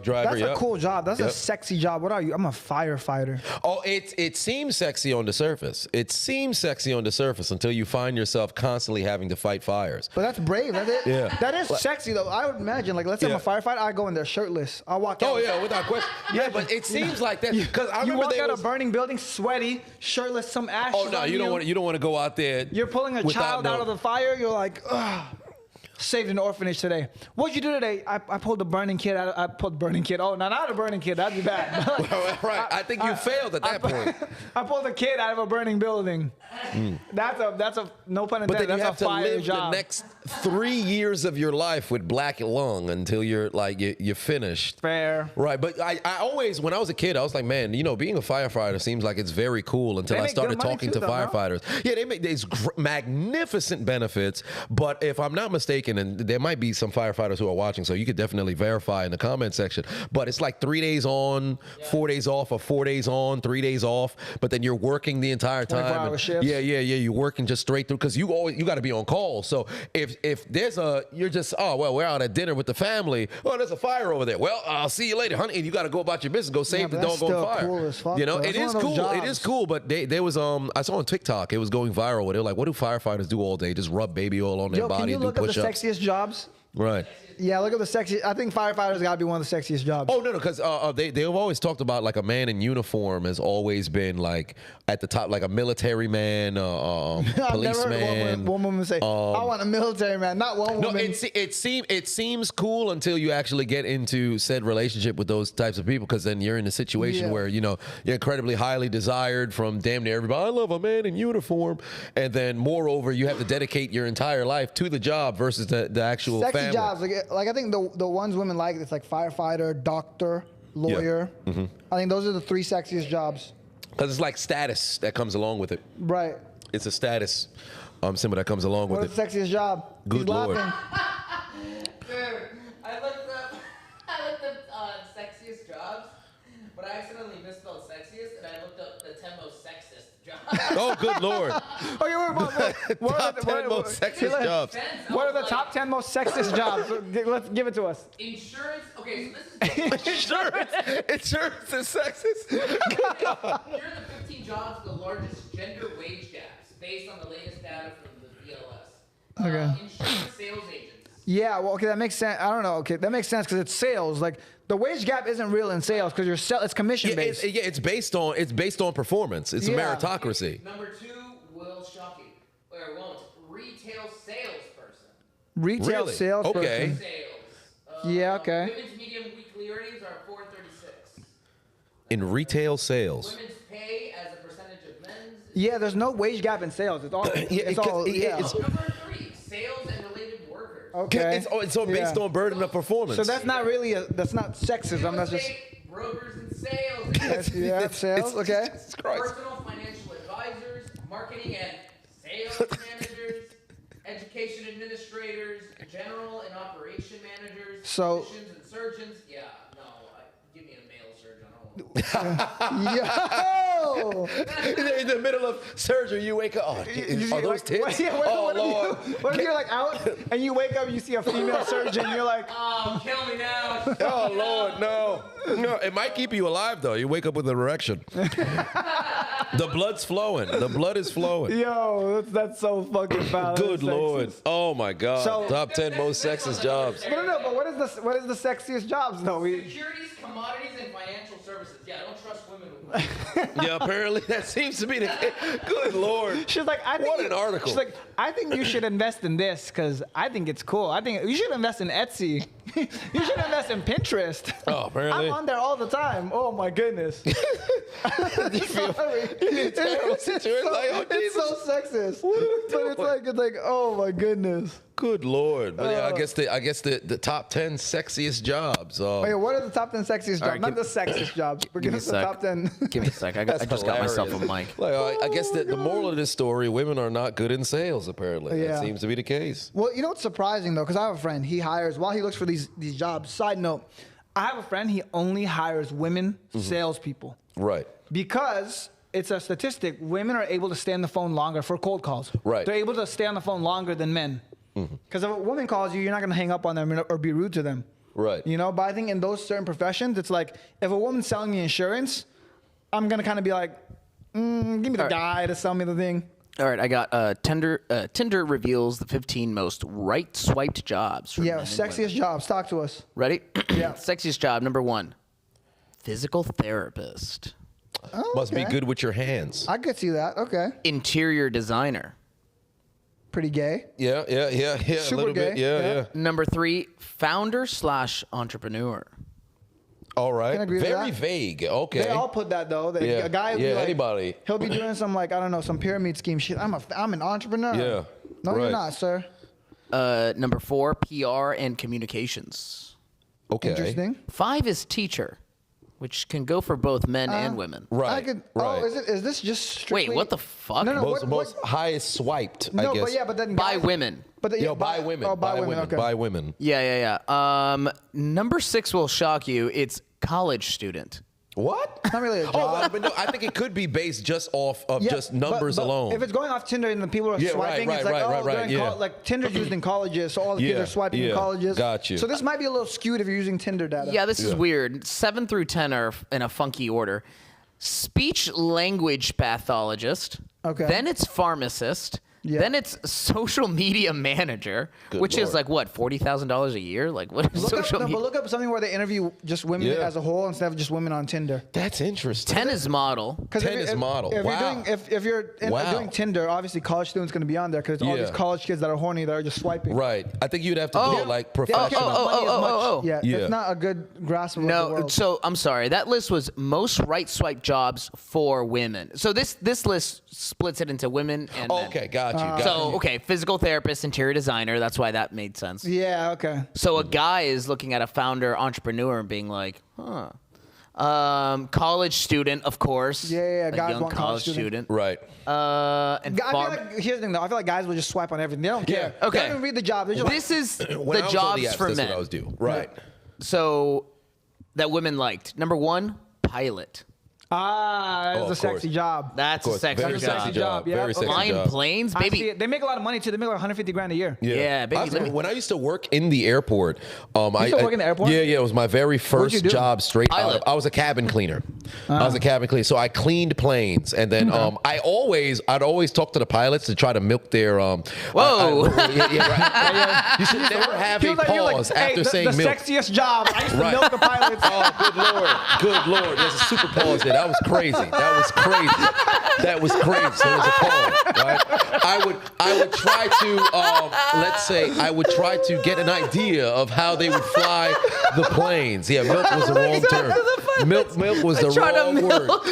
driver. That's a cool job. That's a sexy job. What are you? I'm a firefighter. Oh, it seems sexy on the surface. It seems sexy on the surface until you find yourself constantly having to fight fires. But that's brave. That's it. Yeah. That is sexy, though. I would imagine, like, let's say I'm a firefighter. I go in there shirtless. I walk out. Oh, yeah, without question. Yeah, but it seems like that. Because I You remember walk out of a burning building, sweaty, shirtless, some ashes. Oh, no, you don't want to go out there. You're pulling a child out of the fire. You're like, ugh. Saved an orphanage today. What'd you do today? I pulled the burning kid out. I pulled the burning kid. Oh, not a burning kid. That'd be bad. Right. I think you failed at that point. I pulled a kid out of a burning building. That's a no pun intended. But then you that's have a to fire live job. the next 3 years of your life with black lung until you're like you're finished. Fair. Right. But I always, when I was a kid, I was like, man, being a firefighter seems like it's very cool until I started talking to firefighters. Yeah, they make these magnificent benefits. But if I'm not mistaken, and there might be some firefighters who are watching, so you could definitely verify in the comment section. But it's like 3 days on, 4 days off, or 4 days on, 3 days off. But then you're working the entire time. 24-hour shifts. Yeah. You're working just straight through because you got to be on call. So if there's you're just, oh well, we're out at dinner with the family. Oh, there's a fire over there. Well, I'll see you later, honey. And you got to go about your business, go save the doggone fire. Cool as fuck, it is cool. Jobs. It is cool. But there was I saw on TikTok it was going viral. Where they were like, what do firefighters do all day? Just rub baby oil on their body and do push-ups. Can you look up the sexiest jobs? Right. Yeah, look at the sexiest. I think firefighters got to be one of the sexiest jobs. Oh, no, because they've always talked about like a man in uniform has always been like at the top, like a military man, policeman. I've never heard one woman say, I want a military man, not one woman. No, it seems cool until you actually get into said relationship with those types of people, because then you're in a situation where, you're incredibly highly desired from damn near everybody. I love a man in uniform. And then moreover, you have to dedicate your entire life to the job versus the actual Sexy family. jobs. Like I think the ones women like, it's like firefighter, doctor, lawyer. Yeah. Mm-hmm. I think those are the 3 sexiest jobs. Because it's like status that comes along with it. Right. It's a status symbol that comes along with it. What's the sexiest job? Good Lord. Dude, I looked up sexiest jobs, but I accidentally misspelled sexiest, and I looked up the 10 most sexist jobs. Oh, good Lord. What are the most sexiest jobs. What are the top 10 most sexist jobs? Let's give it to us. Insurance. Okay, so this is Insurance is sexist. Here are the 15 jobs with the largest gender wage gaps based on the latest data from the BLS. Okay. Insurance sales agents. Yeah, well, okay, that makes sense. I don't know. Okay, that makes sense because it's sales. Like the wage gap isn't real in sales because it's commission based. It's based on performance. It's a meritocracy. Number 2 will shock you, or won't. Retail salesperson. Retail Really? salesperson. Okay. Sales. Yeah, okay. Women's medium weekly earnings are 436. In retail sales. Women's pay as a percentage of men's. Yeah, there's no wage gap in sales. It's all. it's- Number 3, sales and related workers. Okay. It's all based on burden of performance. So that's not really that's not sexism. That's just. Brokers and sales. Yeah, sales. Okay. Jesus Christ. Personal financial advisors, marketing and sales managers, education administrators, general and operation managers, So- physicians and surgeons. Yeah, no, give me a male surgeon. I don't want Yo! In the middle of surgery, you wake up. Oh, are those tits? What Lord. if you're like out and you wake up and you see a female surgeon? You're like, Oh, kill me now. Oh, Lord, no. No, it might keep you alive, though. You wake up with an erection. The blood's flowing. The blood is flowing. yo, that's so fucking foul. Good That's Lord. sexist. Oh, my God. So- Top 10 most sexist jobs. But what is the sexiest jobs though? Securities, commodities, and financial services. Yeah, I don't trust women with money. Yeah, apparently that seems to be the case. Good Lord. She's like, I think What an article. She's like, I think you should invest in this because I think it's cool. I think you should invest in Etsy. You should invest in Pinterest. Oh, apparently. I'm on there all the time. Oh my goodness. Sorry. terrible situation. Like, oh, It's so sexist. But it's like, oh my goodness. Good Lord. But yeah, I guess the top 10 sexiest jobs. Wait, what are the top 10 sexiest jobs? right, Not the sexiest jobs. But give me us a the sec. top 10. Give me a sec. I just got myself a mic. Like, I guess the moral of this story, women are not good in sales, apparently. Yeah. That seems to be the case. Well, you know what's surprising though, because I have a friend. He hires while he looks for these jobs. Side note, I have a friend. He only hires women salespeople Right. because it's a statistic. Women are able to stay on the phone longer for cold calls. Right. They're able to stay on the phone longer than men. Because if a woman calls you, you're not going to hang up on them or be rude to them. Right. You know, but I think in those certain professions, it's like if a woman's selling me insurance, I'm gonna kind of be like, give me the guy to sell me the thing. All right, I got Tinder reveals the 15 most right-swiped jobs. For men and Sexiest women. jobs. Talk to us. Ready? Yeah. Sexiest job number 1, physical therapist. Oh, Must be okay. good with your hands. I could see that. Okay. Interior designer. Pretty gay. Yeah. A Super little bit. gay, Yeah. yeah. Number 3, founder/entrepreneur. All right. Can I agree with Very that? vague. Okay. They all put that though. Yeah. A guy will be Yeah, like, anybody. He'll be doing some like, I don't know, some pyramid scheme shit. I'm an entrepreneur. Yeah, No, you're right. not, sir. Number 4, PR and communications. Okay. Interesting. 5 is teacher, which can go for both men and women. Right. I could. Right. Oh, is this just strictly? Wait, what the fuck? No, no. Most highest swiped, No, I guess. but yeah, but then By guys- women. But the, Yo, by women. Oh, by women. Okay. By women. Yeah. Number 6 will shock you. It's college student. What? Not really a job. Oh, well, but no, I think it could be based just off of Yeah, just numbers but alone. If it's going off Tinder and the people are Yeah, swiping, right, it's like, right, oh, right, they're in yeah. like Tinder's used in colleges, so all the kids Yeah, are swiping in yeah, colleges. got you. So this might be a little skewed if you're using Tinder data. Yeah, this is weird. 7 through 10 are in a funky order. Speech language pathologist. Okay. Then it's pharmacist. Yeah. Then it's social media manager, Good which is Lord. like what, $40,000 a year? Like what is social But media? look up something where they interview just women Yeah. as a whole instead of just women on Tinder. That's interesting. 10 is model. 'Cause 10 is model. If Wow. you're doing, if you're Wow. doing Tinder, obviously college students going to be on there because it's all Yeah. these college kids that are horny that are just swiping. Right. I think you'd have to Oh. do it like They don't care professional. about money as much. oh. Yeah, Yeah. it's not a good grasp of the No, world. so I'm sorry. That list was most right swipe jobs for women. So this list splits it into women and men. Okay, got you. Got So you. okay, physical therapist, interior designer. That's why that made sense. Yeah, okay. So a guy is looking at a founder entrepreneur and being like, college student, of course. Yeah, a guys young want college college student. Right. And I feel farm. like, here's the thing though. I feel like guys will just swipe on everything. They don't care. Yeah, okay. They don't even read the job. They're just This is When I the was on jobs apps, for that's men. what I was doing. Right. So that women liked. Number 1, pilot. that's Oh, a of sexy course. job. That's a Of course, sexy very job. sexy job. Yeah. Very sexy Flying job. planes, I see baby. it. They make a lot of money too. They make like 150 grand a year. Yeah, baby, I- let me- when I used to work in the airport, used to work in the airport? Yeah, it was my very you first do? job. Straight out. Pilot. I was a cabin cleaner. I was a cabin cleaner, so I cleaned planes, and then I'd always talk to the pilots to try to milk their. Whoa. Right. You should never have a pause after the saying milk. sexiest job. I used to Right. milk the pilots. Oh, good lord! There's a super pause there. That was crazy. That was crazy. So there's a pause, right? I would try to let's say I would try to get an idea of how they would fly the planes. Yeah, milk was the wrong term. Milk was the try to wrong word. Milk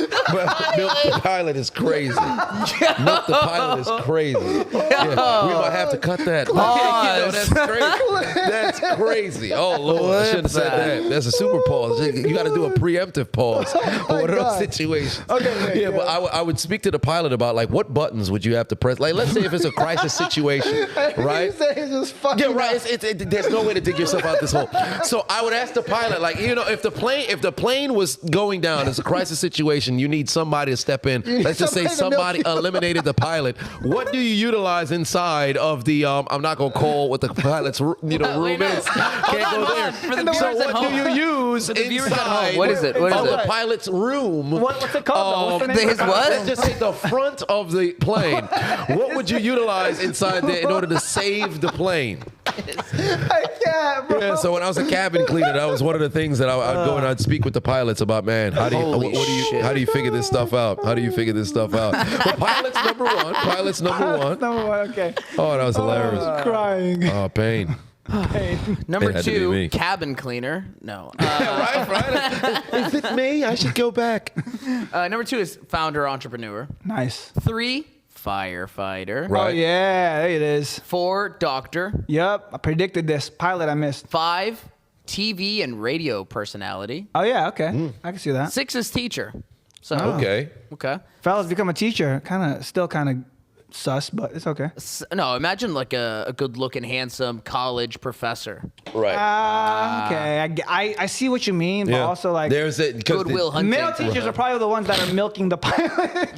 the pilot is crazy. Milk the pilot is crazy. Yeah, we might have to cut that. That's crazy. That's crazy. Oh Lord, I shouldn't have said that. That's a super pause. You got to do a preemptive pause for one of those God. situations. Okay, yeah, but I would speak to the pilot about like what buttons would you have to press. Like let's say if it's a crisis situation, right? You say it's just fucking Yeah, right. There's no way to dig yourself out this hole. So I would ask the pilot, like, if the plane was going down, it's a crisis situation. You need somebody to step in. Let's just say somebody to somebody eliminated the pilot. What do you utilize inside of the? I'm not gonna call what the pilot's room Wait, is. no. Can't go there. For the So viewers at what do home. you use the viewers at inside? home, what is it? What is of the it? pilot's room? What's it called? What's the name? His what? Let's just say the front of the plane. What would you utilize inside there in order to save the plane? I can't, bro. Yeah, so when I was a cabin cleaner, that was one of the things that I'd go and I'd speak with the pilots about. Man, how do you Holy shit. how do you figure this stuff out? How do you figure this stuff out? But pilots number one. Number one, okay. Oh, that was hilarious. Crying. Oh, pain. Number It had to be 2, me. cabin cleaner. No. Right. Is it me? I should go back. Number 2 is founder entrepreneur. Nice. 3, firefighter. Right. Oh yeah, there it is. 4, doctor. Yep, I predicted this. Pilot, I missed. 5, TV and radio personality. Oh yeah, okay. I can see that. 6 is teacher. So Okay. okay. Fellas, become a teacher. Still kind of sus, but it's okay. No, imagine like a good-looking, handsome college professor. Right. Okay, I see what you mean, but Yeah. also like There's it. Goodwill Hunting. male teachers are probably the ones that are milking the pilot.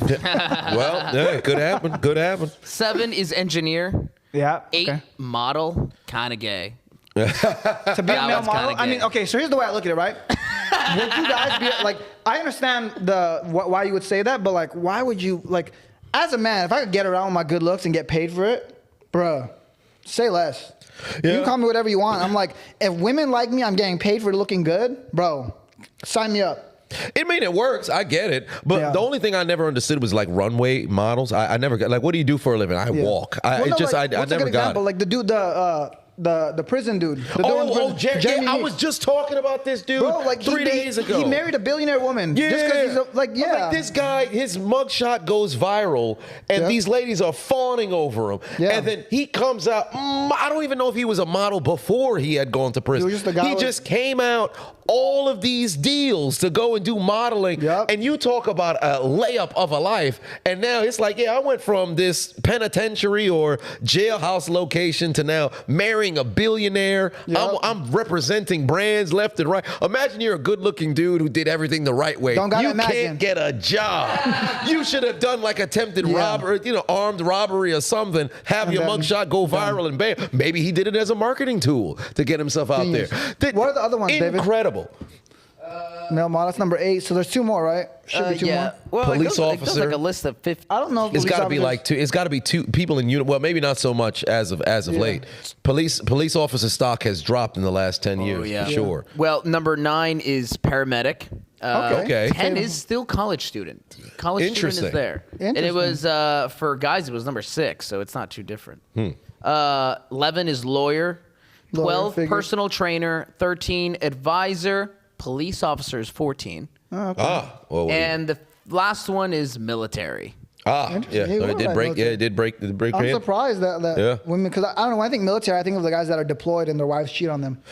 Well, yeah, could happen. Could happen. 7 is engineer. Yeah. 8, Okay. model. Kind of gay. To be a male model? I mean, okay, so here's the way I look at it, right? Would you guys be, like, I understand why you would say that, but, like, why would you, like, as a man, if I could get around with my good looks and get paid for it, bruh, say less. Yeah. You can call me whatever you want. I'm like, if women like me, I'm getting paid for looking good, bro, sign me up. It works. I get it. But the only thing I never understood was like runway models. I never got, like, what do you do for a living? I walk. I never got it. Like the dude, the prison dude. Jeremy. I was just talking about this dude, bro, like 3 days ago. He married a billionaire woman. Yeah. Just 'cause he's like this guy, his mugshot goes viral, and these ladies are fawning over him. Yeah. And then he comes out. I don't even know if he was a model before he had gone to prison. He just came out. All of these deals to go and do modeling, and you talk about a layup of a life, and now it's like, I went from this penitentiary or jailhouse location to now marrying a billionaire. I'm representing brands left and right. Imagine you're a good-looking dude who did everything the right way. You can't get a job. You should have done like attempted robbery, armed robbery or something. Have your mugshot go viral, and bam, maybe he did it as a marketing tool to get himself out there. What are the other ones, Incredible. Male model, that's number 8. So there's 2 more, right? Should be 2 more. Well, police officer. It goes like a list of 50. I don't know. If it's got to be like 2. It's got to be 2 people in unit. Well, maybe not so much as of late. Police officer stock has dropped in the last 10 years. For sure. Well, number 9 is paramedic. Okay. 10 is still college student. College student is there. And it was for guys. It was number 6, so it's not too different. 11 is lawyer. 12 personal trainer. 13 advisor. Police officer is 14. And the last one is military. It did break. Yeah, it did break. I'm surprised that women, because I don't know. When I think military, I think of the guys that are deployed and their wives cheat on them.